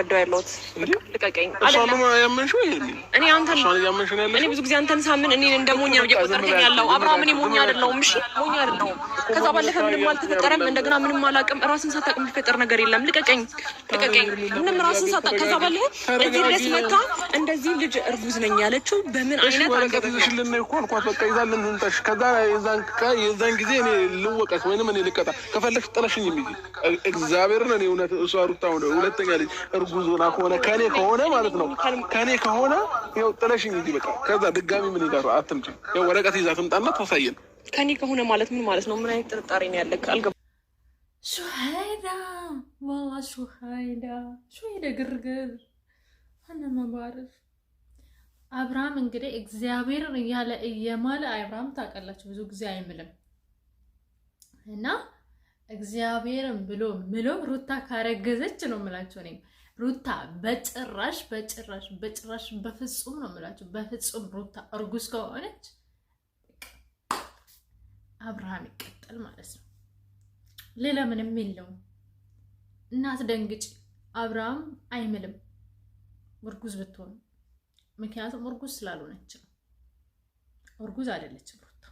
እየተረዳው ያለሁት። ልቀቀኝ። እኔ አንተን እኔ ብዙ ጊዜ አንተን ሳምን እኔን እንደሞኝ ነው እየቆጠርከኝ ያለው። አብርሃም እኔ ሞኝ አይደለሁም። እሺ ሞኝ አይደለሁም። ከዛ ባለፈ ምንም አልተፈጠረም። እንደገና ምንም አላውቅም። ራስን ሳታውቅ የሚፈጠር ነገር የለም። ልቀቀኝ፣ ልቀቀኝ። ምንም ራስን ሳታውቅ ከዛ ባለፈ እዚህ ድረስ መታ እንደዚህ ልጅ እርጉዝ ነኝ ያለችው በምን አይነት አንገትሽልን እኮ አልኳት። በቃ ይዛልን እንታሽ ከዛ የዛን ጊዜ እኔ ልወቀስ ወይንም እኔ ልቀጣ ከፈለግሽ ጥለሽኝ የሚል እግዚአብሔርን እኔ እውነት እሷ ሩታ ሆነ ሁለተኛ ልጅ እርጉዝ ሆና ከሆነ ከኔ ከሆነ ማለት ነው ከኔ ከሆነ ይኸው ጥለሽኝ እንጂ በቃ ከዛ ድጋሚ ምን ይላሉ አትምጪ። ይኸው ወረቀት ይዛ ትምጣና ታሳየን። ከኔ ከሆነ ማለት ምን ማለት ነው? ምን አይነት ጥርጣሬ ነው ያለክ? አልገባም። ሹሃይዳ والله ሹሃይዳ ግርግር አና ማባረፍ አብርሃም እንግዲህ እግዚአብሔርን እያለ እየማለ አብርሃም ታውቃላችሁ ብዙ ጊዜ አይምልም እና እግዚአብሔርን ብሎ ምሎ ሩታ ካረገዘች ነው የምላችሁ። እኔ ሩታ በጭራሽ በፍጹም ነው የምላችሁ። በፍጹም ሩታ እርጉዝ ከሆነች አብርሃም ይቀጥል ማለት ነው። ሌላ ምንም የለውም። እናት ደንግጭ። አብርሃም አይምልም እርጉዝ ብትሆን፣ ምክንያቱም እርጉዝ ስላልሆነች ነው። እርጉዝ አይደለችም ሩታ፣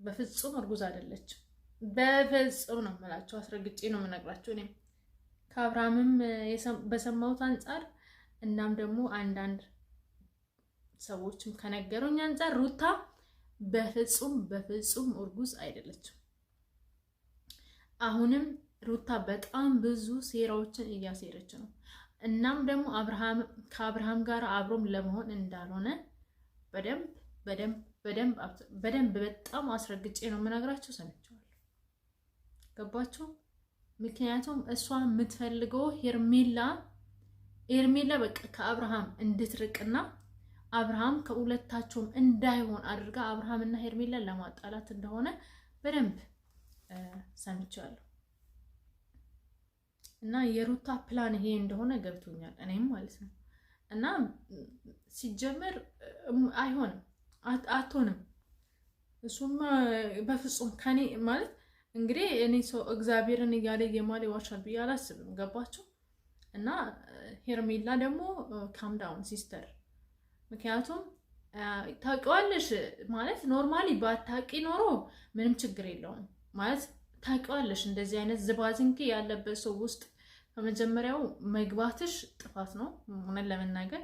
በፍጹም እርጉዝ አይደለችም። በፍጹም ነው የምላችሁ። አስረግጬ ነው የምነግራችሁ። እኔም ከአብርሃምም በሰማሁት አንጻር እናም ደግሞ አንዳንድ ሰዎችም ከነገሩኝ አንጻር ሩታ በፍጹም እርጉዝ አይደለችም። አሁንም ሩታ በጣም ብዙ ሴራዎችን እያሴረች ነው። እናም ደግሞ ከአብርሃም ጋር አብሮም ለመሆን እንዳልሆነ በደንብ በጣም አስረግጬ ነው የምነግራችሁ። ሰምቻለሁ። ገባችሁ? ምክንያቱም እሷ የምትፈልገው ሄርሜላ በቃ ከአብርሃም እንድትርቅና አብርሃም ከሁለታቸውም እንዳይሆን አድርጋ አብርሃምና ሄርሜላ ለማጣላት እንደሆነ በደንብ ሰምቻለሁ። እና የሩታ ፕላን ይሄ እንደሆነ ገብቶኛል እኔም ማለት ነው። እና ሲጀመር አይሆንም፣ አትሆንም። እሱማ በፍጹም ከኔ ማለት እንግዲህ እኔ ሰው እግዚአብሔርን እያለ የማለ ይዋሻል ብዬ አላስብም። ገባችሁ? እና ሄርሜላ ደግሞ ካም ዳውን ሲስተር፣ ምክንያቱም ታውቂዋለሽ ማለት ኖርማሊ ባታውቂ ኖሮ ምንም ችግር የለውም ማለት ታውቂዋለሽ። እንደዚህ አይነት ዝባዝንኬ ያለበት ሰው ውስጥ ከመጀመሪያው መግባትሽ ጥፋት ነው ሆነን ለመናገር።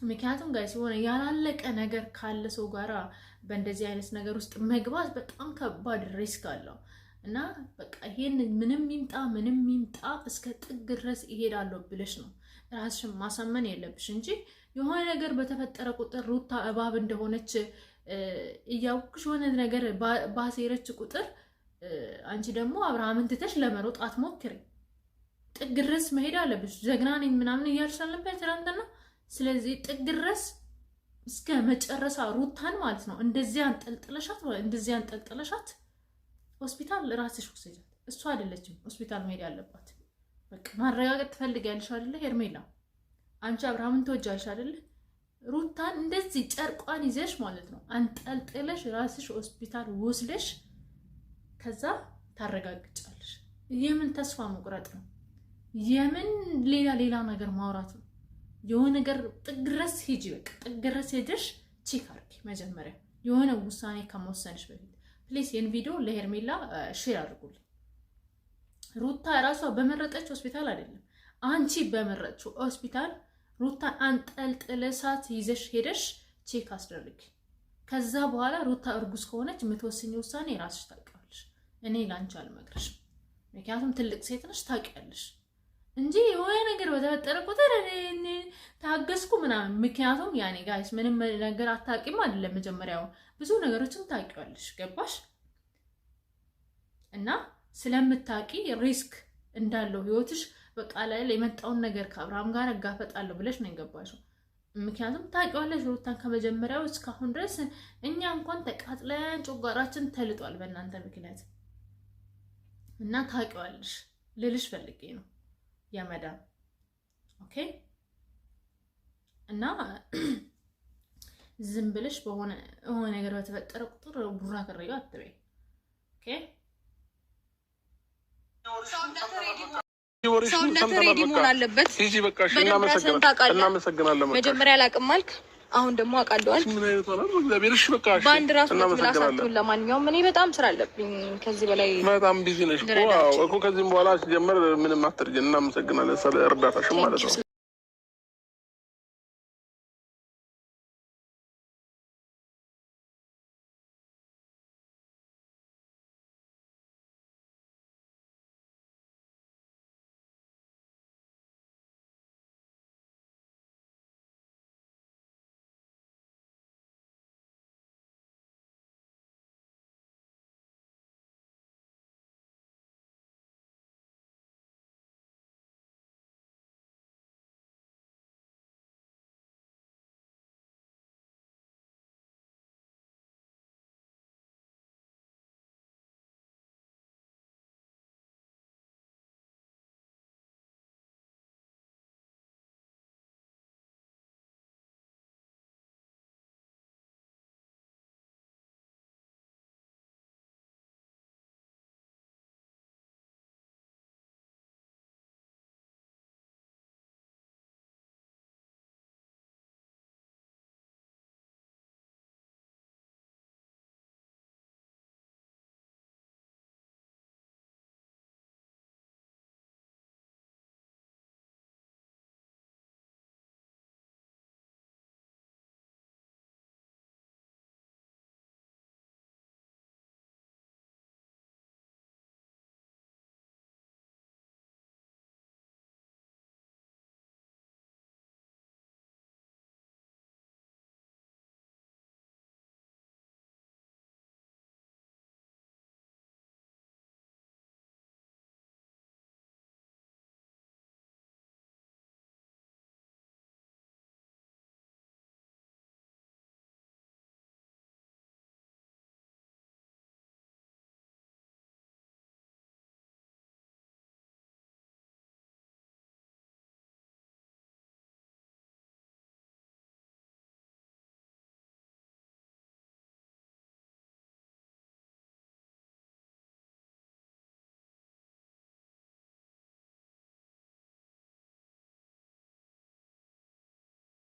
ምክንያቱም ጋር ሲሆን ያላለቀ ነገር ካለ ሰው ጋራ በእንደዚህ አይነት ነገር ውስጥ መግባት በጣም ከባድ ሪስክ አለው እና በቃ ይሄን ምንም ይምጣ እስከ ጥግ ድረስ ይሄዳለሁ ብለሽ ነው ራስሽን ማሳመን የለብሽ እንጂ የሆነ ነገር በተፈጠረ ቁጥር ሩታ እባብ እንደሆነች እያውቅሽ የሆነ ነገር ባሴረች ቁጥር አንቺ ደግሞ አብርሃምን ትተሽ ለመሮጥ አትሞክሪ። ጥግ ድረስ መሄድ አለብሽ። ጀግና ነኝ ምናምን እያልሽ አልነበር ትናንትና? ስለዚህ ጥግ ድረስ እስከ መጨረሻ ሩታን ማለት ነው እንደዚህ አንጠልጥለሻት ሆስፒታል ራስሽ ወሰጃት። እሷ አይደለችም ሆስፒታል መሄድ ያለባት። በቃ ማረጋገጥ ትፈልጊያለሽ አይደለ ሄርሜላ? አንቺ አብርሃምን ትወጃለሽ አይደለ? ሩታን እንደዚህ ጨርቋን ይዘሽ ማለት ነው አንጠልጥለሽ ራስሽ ሆስፒታል ወስደሽ ከዛ ታረጋግጫለሽ። የምን ተስፋ መቁረጥ ነው? የምን ሌላ ነገር ማውራት ነው? የሆነ ነገር ጥግ ድረስ ሂጂ። በቃ ጥግ ድረስ ሄደሽ ቼክ አድርጊ መጀመሪያ የሆነ ውሳኔ ከመወሰንሽ በፊት ፕሊስ። ይህን ቪዲዮ ለሄርሜላ ሼር አድርጉልኝ። ሩታ ራሷ በመረጠች ሆስፒታል አይደለም አንቺ በመረጥሽው ሆስፒታል ሩታን አንጠልጥለሻት ይዘሽ ሄደሽ ቼክ አስደርጊ። ከዛ በኋላ ሩታ እርጉዝ ከሆነች የምትወስኝ ውሳኔ ራስሽ ታውቂያለሽ። እኔ ላንቺ አልመክርሽም፣ ምክንያቱም ትልቅ ሴት ነሽ ታውቂያለሽ እንጂ የሆነ ነገር በተፈጠረ ቁጥር እኔ ታገስኩ ምናምን። ምክንያቱም ያኔ ጋይስ ምንም ነገር አታውቂም አይደለም፣ መጀመሪያው ብዙ ነገሮችን ታውቂያለሽ። ገባሽ? እና ስለምታውቂ ሪስክ እንዳለው ህይወትሽ በቃ ላይ የመጣውን ነገር ከአብርሃም ጋር እጋፈጣለሁ ብለሽ ነው የገባሽው። ምክንያቱም ታውቂዋለሽ ሩታን ከመጀመሪያው እስካሁን ድረስ እኛ እንኳን ተቃጥለን ጮጋራችን ተልጧል በእናንተ ምክንያት እና ታውቂዋለሽ ልልሽ ፈልጌ ነው ያመዳም። ኦኬ? እና ዝም ብለሽ በሆነ ነገር በተፈጠረ ቁጥር ቡራ ከረዩ አትበይ። ኦኬ? ሰውነት ሬዲ መሆን አለበት። እሺ በቃ እሺ እናመሰግናለን። መጀመሪያ አላውቅም አልክ፣ አሁን ደግሞ አውቃለሁ አልክ። ምን አይነት ነው እግዚአብሔር። እሺ በቃ እሺ ባንድ ራስ ብላሳቱን። ለማንኛውም እኔ በጣም ስራ አለብኝ ከዚህ በላይ በጣም ቢዚ ነሽ እኮ ከዚህም በኋላ ሲጀመር ምንም አትርጅን። እናመሰግናለን ስለ እርዳታሽ ማለት ነው።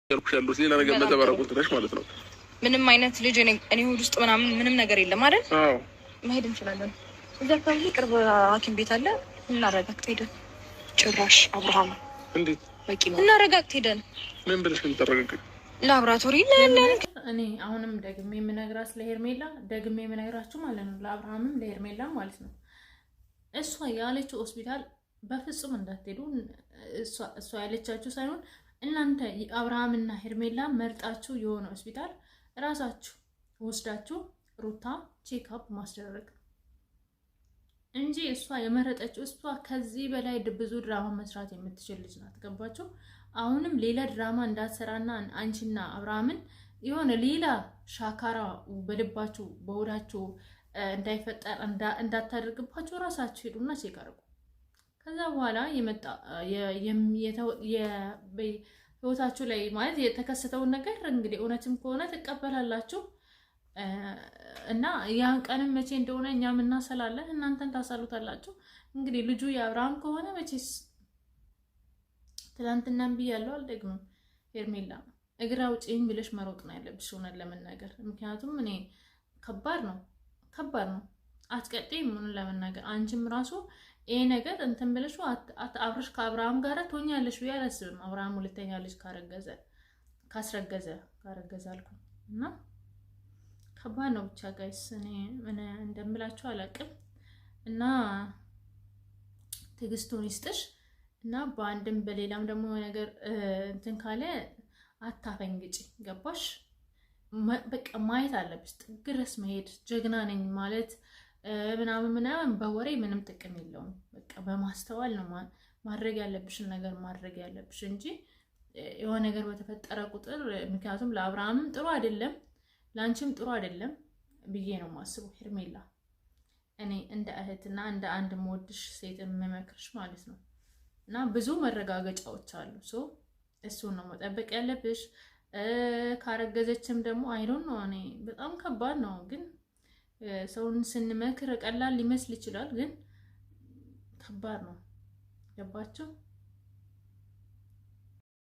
ያልኩሽ ሌላ ነገር ለተባረኩት ነሽ ማለት ነው። ምንም አይነት ልጅ እኔ ሆድ ውስጥ ምንም ነገር የለም አይደል? አዎ መሄድ እንችላለን። እዛ አካባቢ ቅርብ ሐኪም ቤት አለ። እናረጋግጥ ሄደን ጭራሽ አብርሃም እንዴት በቂ ነው። እናረጋግጥ ሄደን ምን ብለሽ ነው የምታረጋግጥ? ላብራቶሪ እኔ አሁንም ደግሜ የምነግራት ለሄርሜላ ደግሜ የምነግራችሁ ማለት ነው፣ ለአብርሃምም ለሄርሜላ ማለት ነው። እሷ ያለችው ሆስፒታል በፍጹም እንዳትሄዱ። እሷ ያለቻችሁ ሳይሆን እናንተ አብርሃምና ሄርሜላ መርጣችሁ የሆነ ሆስፒታል ራሳችሁ ወስዳችሁ ሩታ ቼክአፕ ማስደረግ እንጂ እሷ የመረጠችው እሷ ከዚህ በላይ ብዙ ድራማ መስራት የምትችል ልጅ ናት። ገባችሁ? አሁንም ሌላ ድራማ እንዳትሰራና አንቺና አብርሃምን የሆነ ሌላ ሻካራ በልባችሁ በሆዳችሁ እንዳይፈጠር እንዳታደርግባችሁ ራሳችሁ ሄዱና ቼክ አድርጉ። ከዛ በኋላ የመጣ ህይወታችሁ ላይ ማለት የተከሰተውን ነገር እንግዲህ እውነትም ከሆነ ትቀበላላችሁ እና ያን ቀንም መቼ እንደሆነ እኛም እናሰላለን፣ እናንተን ታሳሉታላችሁ። እንግዲህ ልጁ የአብርሃም ከሆነ መቼስ ትናንትናም ብያለሁ አልደግምም፣ ሄርሜላ እግራ ውጪኝ ብለሽ መሮጥ ነው ያለብሽ እውነት ለመናገር። ምክንያቱም እኔ ከባድ ነው አትቀጤም ምን ለመናገር አንቺም ራሱ ይሄ ነገር እንትን ብለሽ አብረሽ ከአብርሃም ጋር ትሆኛለሽ ብዬ አላስብም። አብርሃም ሁለተኛ ልጅ ካስረገዘ አልኩ እና ከባድ ነው ብቻ ጋይስ። እኔ ምን እንደምላችሁ አላውቅም እና ትዕግስቱን ይስጥሽ እና በአንድም በሌላም ደግሞ ነገር እንትን ካለ አታፈንግጪ። ገባሽ? በቃ ማየት አለብሽ፣ ጥግ ድረስ መሄድ ጀግና ነኝ ማለት ምናምን በወሬ ምንም ጥቅም የለውም። በቃ በማስተዋል ነው ማድረግ ያለብሽን ነገር ማድረግ ያለብሽ እንጂ የሆነ ነገር በተፈጠረ ቁጥር ምክንያቱም ለአብርሃምም ጥሩ አይደለም ለአንቺም ጥሩ አይደለም ብዬ ነው የማስበው ሄርሜላ። እኔ እንደ እህትና እንደ አንድ የምወድሽ ሴት የምመክርሽ ማለት ነው እና ብዙ መረጋገጫዎች አሉ። እሱን ነው መጠበቅ ያለብሽ። ካረገዘችም ደግሞ አይዶን ነው እኔ በጣም ከባድ ነው ግን ሰውን ስንመክር ቀላል ሊመስል ይችላል፣ ግን ከባድ ነው። ገባችሁ?